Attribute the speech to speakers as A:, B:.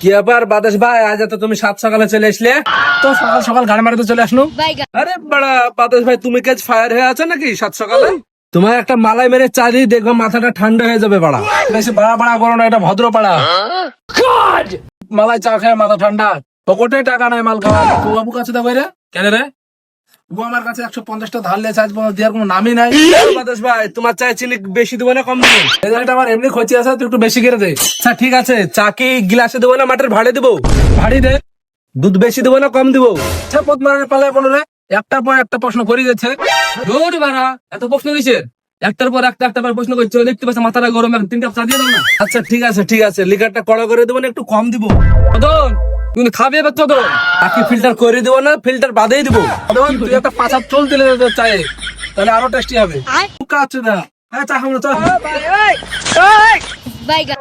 A: কি ব্যাপার বাতাস ভাই, আজ এত তুমি সাত সকালে চলে আসলে?
B: তো সকাল সকাল গাড়ি মারাতে চলে আসলো।
A: আরে বড়া বাতাস ভাই, তুমি কাজ ফায়ার হয়ে আছো নাকি সাত সকালে? তোমার একটা মালাই মেরে চা দিয়ে দেখবো মাথাটা ঠান্ডা হয়ে যাবে বাড়া।
B: বেশি বাড়া বাড়া করো না, এটা ভদ্র পাড়া। মালাই চা খায় মাথা ঠান্ডা, পকেটে টাকা নাই মাল খাওয়া। তো বাবু কাছে দাও রে। কেন রে? ও আমার কাছে 150টা ধার লেছে, আজ পর্যন্ত দেওয়ার কোনো নামই নাই।
A: বাতাস ভাই, তোমার চায় চিনি বেশি দেবো না কম দেবো?
B: রেজাল্ট আমার এমনি খরচি আছে, তুই একটু বেশি করে দে।
A: আচ্ছা ঠিক আছে, চা কি গ্লাসে দেবো না মাটির ভাড়ে দেবো?
B: ভারী দে।
A: দুধ বেশি দেবো না কম দেবো?
B: আচ্ছা পথ মারার পালায় কোনো রে, একটার পর একটা প্রশ্ন করে যাচ্ছে।
C: রোড বাড়া, এত প্রশ্ন কিসের? একটার পর একটা পর প্রশ্ন করছো, দেখতে পাচ্ছ মাথাটা গরম, এখন 3 কাপ চা দিয়ে দাও না।
A: আচ্ছা ঠিক আছে, লিকারটা কড়া করে দেবো না একটু কম দিব?
C: মদন, তুমি খাবে এবার তো?
A: বাকি ফিল্টার করে দেবো না ফিল্টার বাদেই দেবো?
B: দেখুন, তুই একটা পাঁচা চল দিলে চায়ে, তাহলে আরো টেস্টি হবে। কাছে না, হ্যাঁ চা খাবো না, চল।
D: Bye, guys.